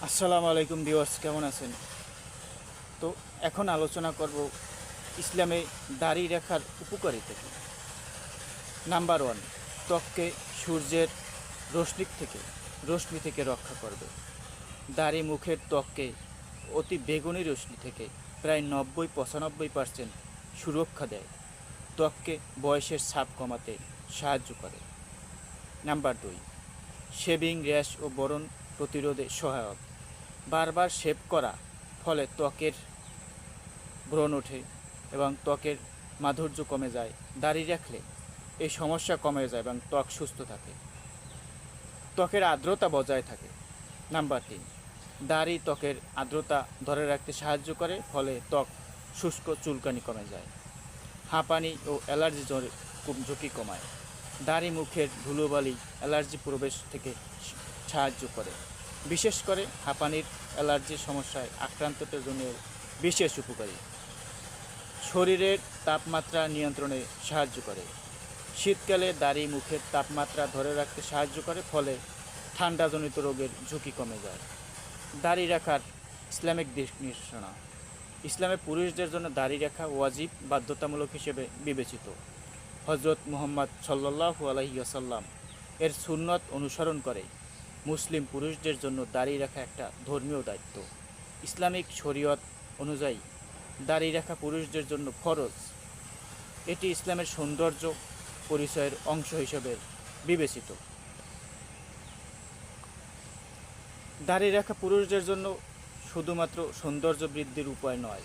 আসসালামু আলাইকুম ভিউয়ার্স, কেমন আছেন? তো এখন আলোচনা করব ইসলামে দাড়ি রাখার উপকারিতা কী। নাম্বার ওয়ান, ত্বককে সূর্যের রশ্মি থেকে রক্ষা করবে। দাড়ি মুখের ত্বককে অতি বেগুনি রশ্মি থেকে প্রায় 90-95% সুরক্ষা দেয়। ত্বককে বয়সের ছাপ কমাতে সাহায্য করে। নাম্বার দুই, শেভিং র্যাশ ও ব্রণ প্রতিরোধে সহায়ক। বারবার শেভ করা ফলে ত্বকের ব্রণ ওঠে এবং ত্বকের মাধুর্য কমে যায়। দাড়ি রাখলে এই সমস্যা কমে যায় এবং ত্বক সুস্থ থাকে। ত্বকের আর্দ্রতা বজায় থাকে। নাম্বার তিন, দাড়ি ত্বকের আর্দ্রতা ধরে রাখতে সাহায্য করে, ফলে ত্বক শুষ্ক চুলকানি কমে যায়। হাঁপানি ও অ্যালার্জি ঝুঁকি কমায়। দাড়ি মুখের ধুলোবালি অ্যালার্জি প্রবেশ থেকে সাহায্য করে। বিশেষ করে হাঁপানির অ্যালার্জির সমস্যায় আক্রান্তদের জন্য বিশেষ উপকারী। শরীরের তাপমাত্রা নিয়ন্ত্রণে সাহায্য করে। শীতকালে দাড়ি মুখের তাপমাত্রা ধরে রাখতে সাহায্য করে, ফলে ঠান্ডাজনিত রোগের ঝুঁকি কমে যায়। দাড়ি রাখার ইসলামিক দিক নির্দেশনা। ইসলামে পুরুষদের জন্য দাড়ি রাখা ওয়াজিব, বাধ্যতামূলক হিসেবে বিবেচিত। হজরত মুহাম্মদ সাল্লাল্লাহু আলাইহি ওয়াসাল্লাম এর সুন্নত অনুসরণ করে মুসলিম পুরুষদের জন্য দাড়ি রাখা একটা ধর্মীয় দায়িত্ব। ইসলামিক শরীয়ত অনুযায়ী দাড়ি রাখা পুরুষদের জন্য ফরজ। এটি ইসলামের সৌন্দর্য পরিচয়ের অংশ হিসেবে বিবেচিত। দাড়ি রাখা পুরুষদের জন্য শুধুমাত্র সৌন্দর্য বৃদ্ধির উপায় নয়,